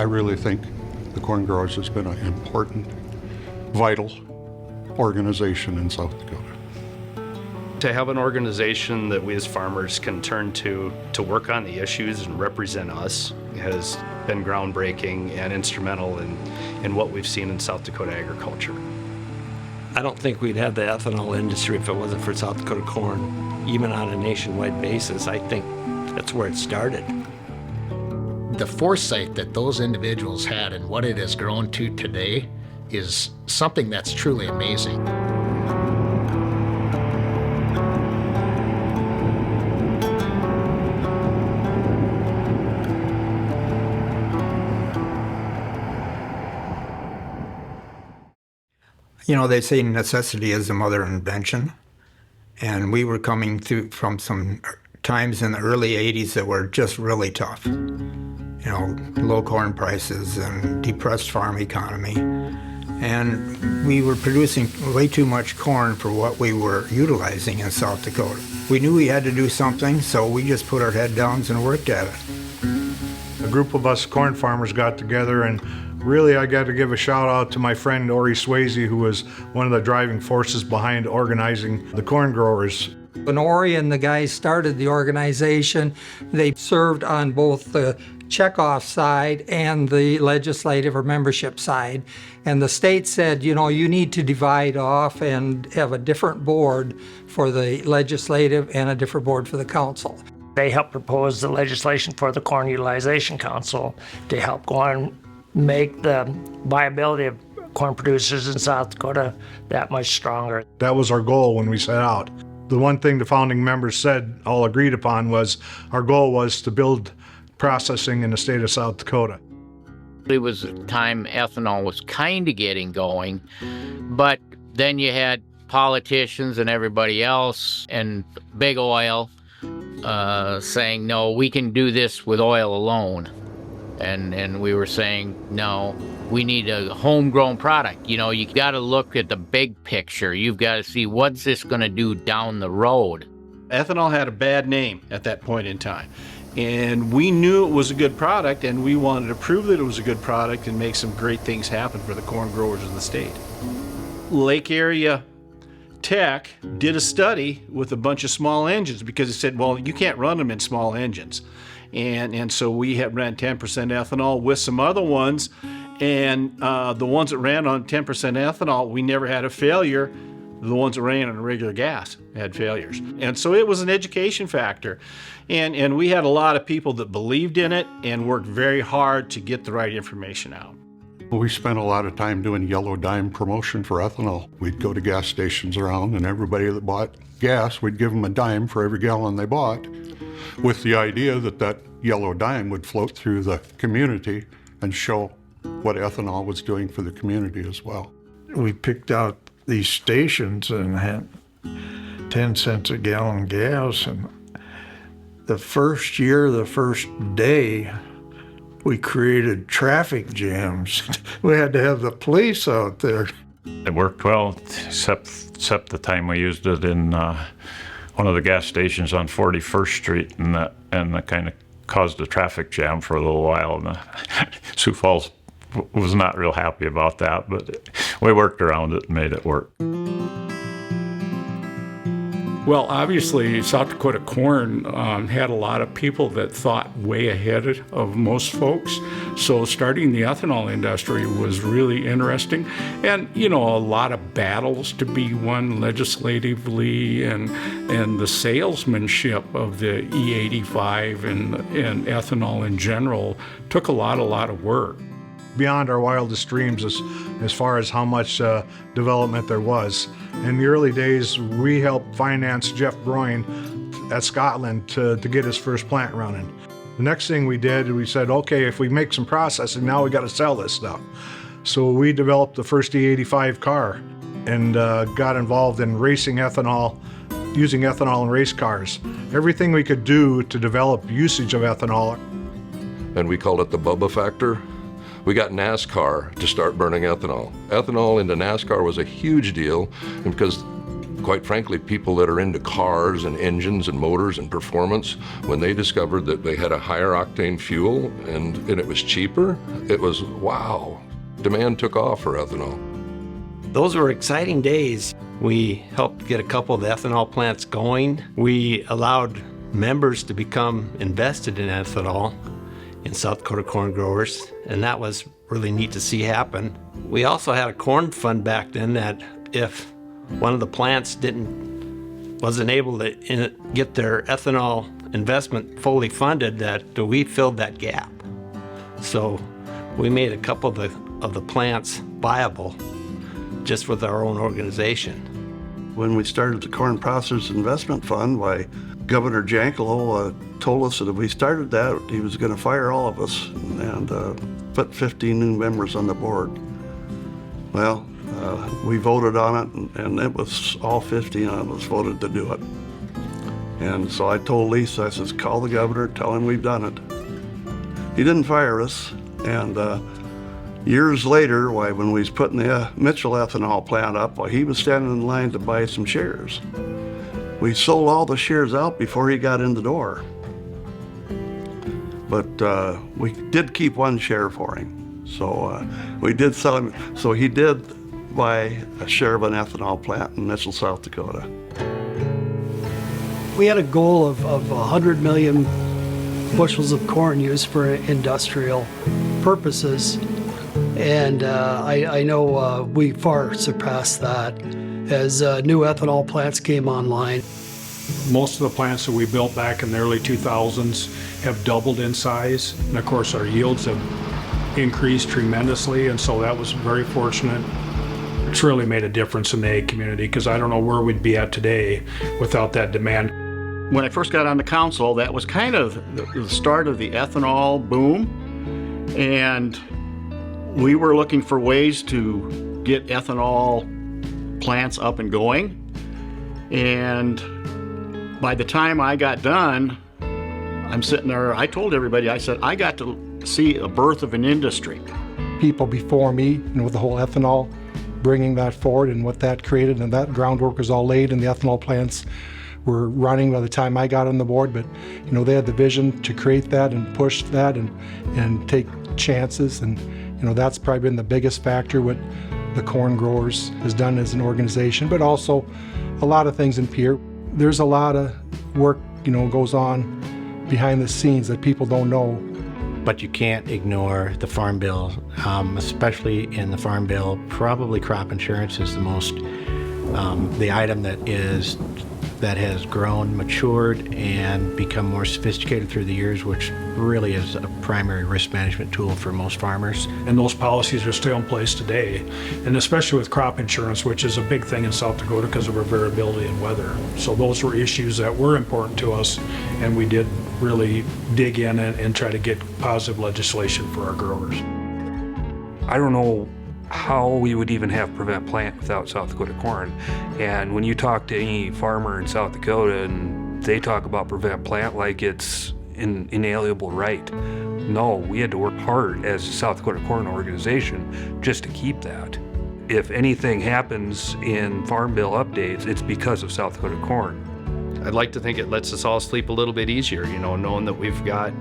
I really think the Corn Growers has been an important, vital organization in South Dakota. To have an organization that we as farmers can turn to work on the issues and represent us has been groundbreaking and instrumental in what we've seen in South Dakota agriculture. I don't think we'd have the ethanol industry if it wasn't for South Dakota Corn, even on a nationwide basis. I think that's where it started. The foresight that those individuals had and what it has grown to today is something that's truly amazing. You know, they say necessity is the mother of invention, and we were coming through from some times in the early 80s that were just really tough. You know, low corn prices and depressed farm economy. And we were producing way too much corn for what we were utilizing in South Dakota. We knew we had to do something, so we just put our head down and worked at it. A group of us corn farmers got together, and really I got to give a shout out to my friend Ori Swayze, who was one of the driving forces behind organizing the corn growers. When Ori and the guys started the organization, they served on both the checkoff side and the legislative or membership side. And the state said, you know, you need to divide off and have a different board for the legislative and a different board for the council. They helped propose the legislation for the Corn Utilization Council to help go on make the viability of corn producers in South Dakota that much stronger. That was our goal when we set out. The one thing the founding members said, all agreed upon, was our goal was to build processing in the state of South Dakota. It was a time ethanol was kind of getting going, but then you had politicians and everybody else and big oil saying, no, we can do this with oil alone. And we were saying, no, we need a homegrown product. You know, you got to look at the big picture. You've got to see what's this going to do down the road. Ethanol had a bad name at that point in time. And we knew it was a good product, and we wanted to prove that it was a good product and make some great things happen for the corn growers in the state. Lake Area Tech did a study with a bunch of small engines because it said, well, you can't run them in small engines. And so we had ran 10% ethanol with some other ones, and the ones that ran on 10% ethanol, we never had a failure. The ones that ran on regular gas had failures. And so it was an education factor. And we had a lot of people that believed in it and worked very hard to get the right information out. We spent a lot of time doing yellow dime promotion for ethanol. We'd go to gas stations around, and everybody that bought gas, we'd give them a dime for every gallon they bought, with the idea that that yellow dime would float through the community and show what ethanol was doing for the community as well. We picked out these stations and had 10 cents a gallon gas, and the first year, the first day, we created traffic jams. We had to have the police out there. It worked well, except the time we used it in one of the gas stations on 41st Street, and that kind of caused a traffic jam for a little while. And Sioux Falls was not real happy about that, but we worked around it and made it work. Well, obviously, South Dakota Corn had a lot of people that thought way ahead of most folks. So starting the ethanol industry was really interesting. And, you know, a lot of battles to be won legislatively, and the salesmanship of the E85 and ethanol in general took a lot of work. Beyond our wildest dreams as far as how much development there was. In the early days, we helped finance Jeff Broyne at Scotland to get his first plant running. The next thing we did, we said, okay, if we make some processing, now we got to sell this stuff. So we developed the first E85 car and got involved in racing ethanol, using ethanol in race cars. Everything we could do to develop usage of ethanol. And we called it the Bubba Factor. We got NASCAR to start burning ethanol. Ethanol into NASCAR was a huge deal, and because quite frankly, people that are into cars and engines and motors and performance, when they discovered that they had a higher octane fuel and it was cheaper, it was wow. Demand took off for ethanol. Those were exciting days. We helped get a couple of the ethanol plants going. We allowed members to become invested in ethanol in South Dakota corn growers, and that was really neat to see happen. We also had a corn fund back then that if one of the plants wasn't able to get their ethanol investment fully funded, that we filled that gap. So we made a couple of the plants viable just with our own organization. When we started the Corn Processors Investment Fund, why Governor Janklow told us that if we started that, he was going to fire all of us and put 15 new members on the board. Well, we voted on it, and it was all 15 of us voted to do it. And so I told Lisa, I says, call the governor, tell him we've done it. He didn't fire us, and years later, when we was putting the Mitchell ethanol plant up, he was standing in line to buy some shares. We sold all the shares out before he got in the door. But we did keep one share for him. So we did sell him, so he did buy a share of an ethanol plant in Mitchell, South Dakota. We had a goal of 100 million bushels of corn used for industrial purposes. And I know we far surpassed that as new ethanol plants came online. Most of the plants that we built back in the early 2000s have doubled in size. And of course, our yields have increased tremendously. And so that was very fortunate. It's really made a difference in the ag community because I don't know where we'd be at today without that demand. When I first got on the council, that was kind of the start of the ethanol boom. And we were looking for ways to get ethanol plants up and going. And by the time I got done, I'm sitting there, I told everybody, I said, I got to see a birth of an industry. People before me, with the whole ethanol, bringing that forward and what that created, and that groundwork was all laid and the ethanol plants were running by the time I got on the board. But they had the vision to create that and push that and take chances, and that's probably been the biggest factor what the corn growers has done as an organization, but also a lot of things in Pierre. There's a lot of work goes on behind the scenes that people don't know. But you can't ignore the Farm Bill, especially in the Farm Bill. Probably crop insurance is the most, the item that has grown, matured, and become more sophisticated through the years, which really is a primary risk management tool for most farmers. And those policies are still in place today, and especially with crop insurance, which is a big thing in South Dakota because of our variability in weather. So those were issues that were important to us, and we did really dig in and try to get positive legislation for our growers. I don't know how we would even have Prevent Plant without South Dakota Corn. And when you talk to any farmer in South Dakota and they talk about Prevent Plant like it's an inalienable right. No, we had to work hard as a South Dakota Corn organization just to keep that. If anything happens in Farm Bill updates, it's because of South Dakota Corn. I'd like to think it lets us all sleep a little bit easier, knowing that we've got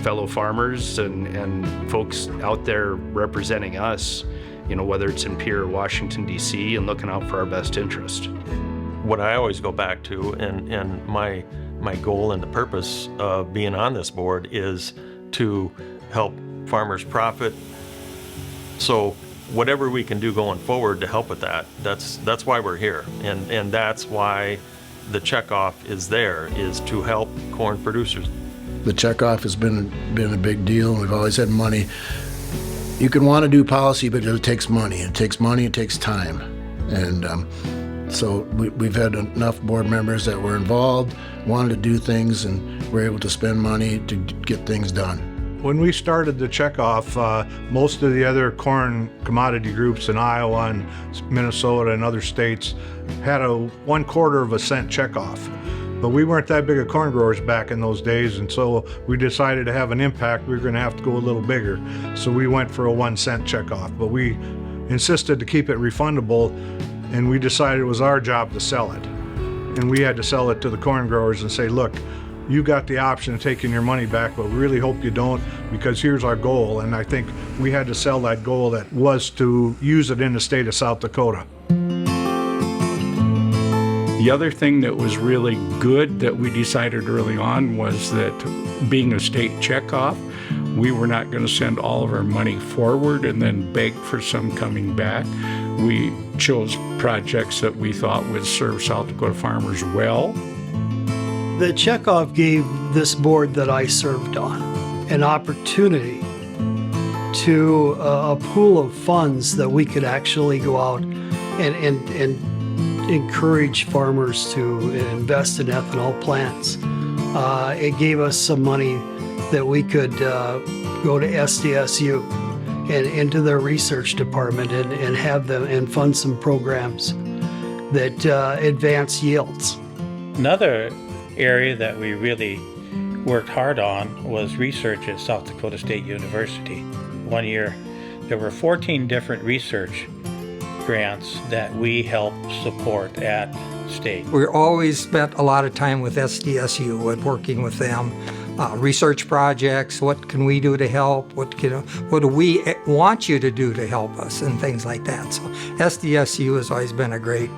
fellow farmers and folks out there representing us, whether it's in Pierre or Washington, D.C., and looking out for our best interest. What I always go back to, and my goal and the purpose of being on this board is to help farmers profit. So whatever we can do going forward to help with that, that's why we're here. And that's why the checkoff is there, is to help corn producers. The checkoff has been a big deal. We've always had money. You can want to do policy, but it takes money. It takes money, it takes time. And so we've had enough board members that were involved, wanted to do things, and were able to spend money to get things done. When we started the checkoff, most of the other corn commodity groups in Iowa and Minnesota and other states had a 1/4 cent checkoff. But we weren't that big of corn growers back in those days, and so we decided to have an impact. We were going to have to go a little bigger. So we went for a 1 cent checkoff, but we insisted to keep it refundable and we decided it was our job to sell it. And we had to sell it to the corn growers and say, look, you got the option of taking your money back, but we really hope you don't, because here's our goal. And I think we had to sell that goal that was to use it in the state of South Dakota. The other thing that was really good that we decided early on was that being a state checkoff, we were not going to send all of our money forward and then beg for some coming back. We chose projects that we thought would serve South Dakota farmers well. The checkoff gave this board that I served on an opportunity to a pool of funds that we could actually go out and encourage farmers to invest in ethanol plants. It gave us some money that we could go to SDSU and into their research department and have them and fund some programs that advance yields. Another area that we really worked hard on was research at South Dakota State University. One year there were 14 different research grants that we helped support at state. We always spent a lot of time with SDSU and working with them. Research projects, what can we do to help? What do we want you to do to help us, and things like that. So SDSU has always been a great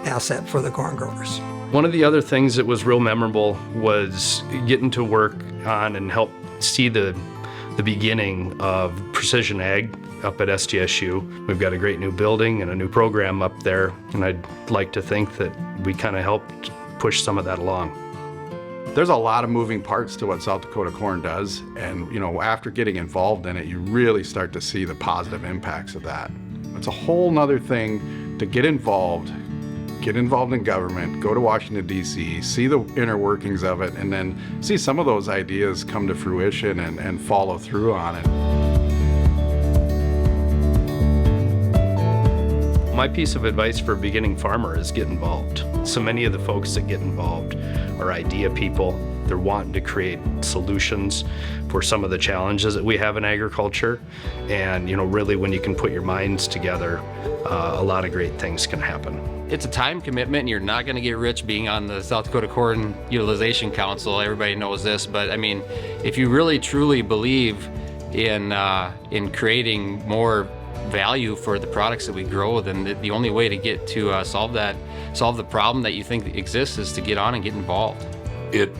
asset for the corn growers. One of the other things that was real memorable was getting to work on and help see the beginning of precision ag up at SDSU. We've got a great new building and a new program up there, and I'd like to think that we kind of helped push some of that along. There's a lot of moving parts to what South Dakota Corn does, and after getting involved in it, you really start to see the positive impacts of that. It's a whole nother thing to get involved in government, go to Washington, D.C., see the inner workings of it, and then see some of those ideas come to fruition and follow through on it. My piece of advice for a beginning farmer is get involved. So many of the folks that get involved are idea people. They're wanting to create solutions for some of the challenges that we have in agriculture. And really when you can put your minds together, a lot of great things can happen. It's a time commitment, and you're not going to get rich being on the South Dakota Corn Utilization Council. Everybody knows this, but I mean, if you really truly believe in creating more value for the products that we grow, then the only way to get to solve the problem that you think exists is to get on and get involved. It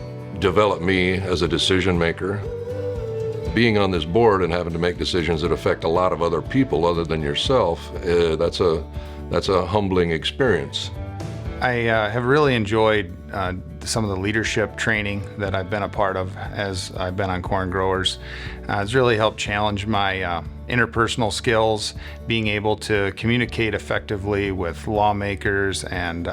developed me as a decision maker. Being on this board and having to make decisions that affect a lot of other people other than yourself, that's a humbling experience. I have really enjoyed some of the leadership training that I've been a part of as I've been on Corn Growers. It's really helped challenge my interpersonal skills, being able to communicate effectively with lawmakers and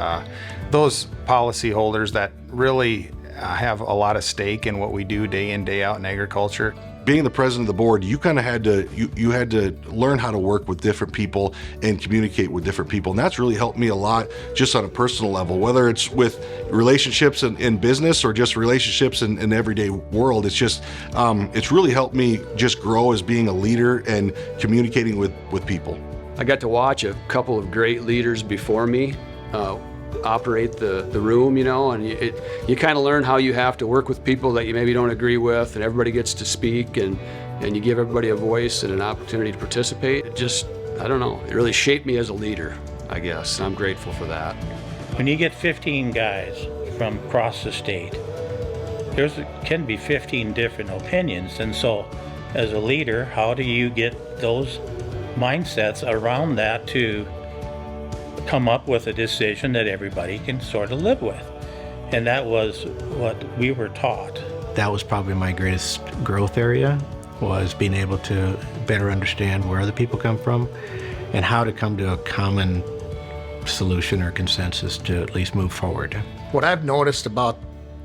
those policy holders that really have a lot of stake in what we do day in, day out in agriculture. Being the president of the board, you kind of had to you had to learn how to work with different people and communicate with different people, and that's really helped me a lot just on a personal level, whether it's with relationships in business or just relationships in everyday world. It's just it's really helped me just grow as being a leader and communicating with people. I got to watch a couple of great leaders before me operate the room, and you kind of learn how you have to work with people that you maybe don't agree with, and everybody gets to speak, and you give everybody a voice and an opportunity to participate. It just, I don't know, it really shaped me as a leader, I guess, and I'm grateful for that. When you get 15 guys from across the state, can be 15 different opinions, and so as a leader, how do you get those mindsets around that to come up with a decision that everybody can sort of live with? And that was what we were taught. That was probably my greatest growth area, was being able to better understand where other people come from and how to come to a common solution or consensus to at least move forward. What I've noticed about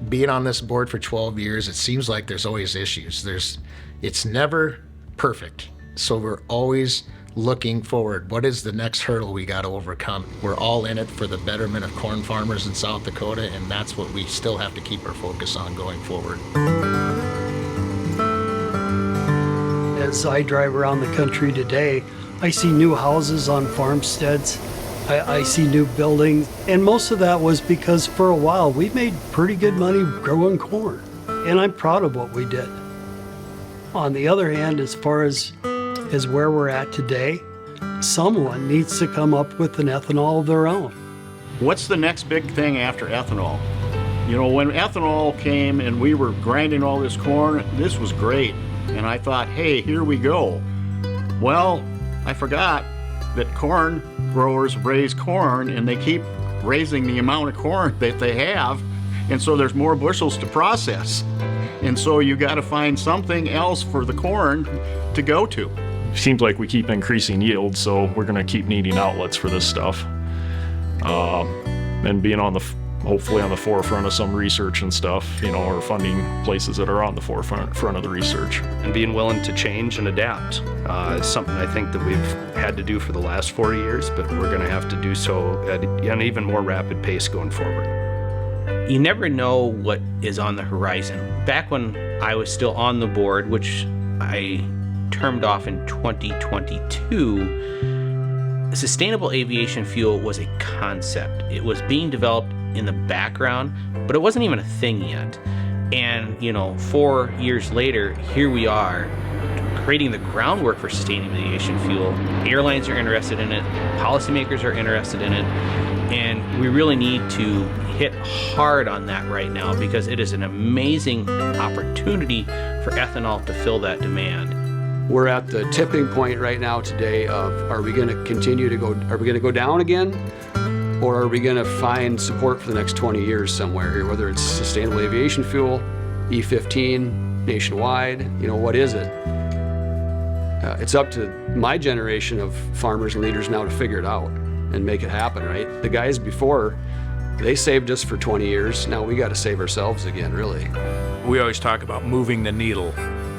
being on this board for 12 years, it seems like there's always issues. It's never perfect. So we're always looking forward. What is the next hurdle we got to overcome? We're all in it for the betterment of corn farmers in South Dakota, and that's what we still have to keep our focus on going forward. As I drive around the country today, I see new houses on farmsteads. I see new buildings, and most of that was because for a while we made pretty good money growing corn, and I'm proud of what we did. On the other hand, as far as where we're at today, someone needs to come up with an ethanol of their own. What's the next big thing after ethanol? You know, when ethanol came and we were grinding all this corn, this was great. And I thought, hey, here we go. Well, I forgot that corn growers raise corn and they keep raising the amount of corn that they have. And so there's more bushels to process. And so you got to find something else for the corn to go to. Seems like we keep increasing yield, so we're going to keep needing outlets for this stuff. And being hopefully on the forefront of some research and stuff, you know, or funding places that are on the forefront of the research. And being willing to change and adapt is something I think that we've had to do for the last 40 years, but we're going to have to do so at an even more rapid pace going forward. You never know what is on the horizon. Back when I was still on the board, which I termed off in 2022, sustainable aviation fuel was a concept. It was being developed in the background, but it wasn't even a thing yet. And, you know, 4 years later, here we are creating the groundwork for sustainable aviation fuel. Airlines are interested in it, policymakers are interested in it, and we really need to hit hard on that right now because it is an amazing opportunity for ethanol to fill that demand. We're at the tipping point right now today of, are we going to continue to go, are we going to go down again? Or are we going to find support for the next 20 years somewhere here, whether it's sustainable aviation fuel, E15, nationwide, you know, what is it? It's up to my generation of farmers and leaders now to figure it out and make it happen, right? The guys before, they saved us for 20 years. Now we got to save ourselves again, really. We always talk about moving the needle,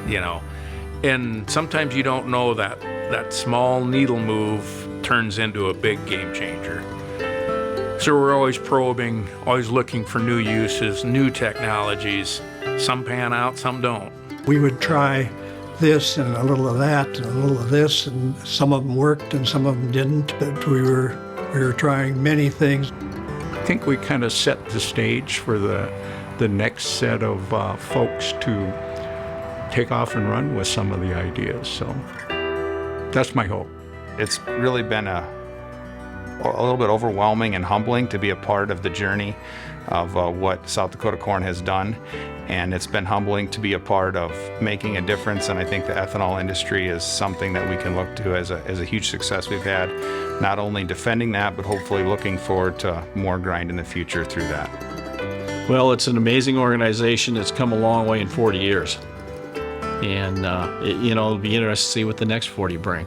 you know, and sometimes you don't know that small needle move turns into a big game changer. So we're always probing, always looking for new uses, new technologies. Some pan out, some don't. We would try this and a little of that and a little of this, and some of them worked and some of them didn't, but we were trying many things. I think we kind of set the stage for the next set of folks to take off and run with some of the ideas. So that's my hope. It's really been a little bit overwhelming and humbling to be a part of the journey of what South Dakota Corn has done. And it's been humbling to be a part of making a difference. And I think the ethanol industry is something that we can look to as a huge success we've had, not only defending that, but hopefully looking forward to more grind in the future through that. Well, it's an amazing organization that's come a long way in 40 years. And, you know, it'll be interesting to see what the next 40 bring.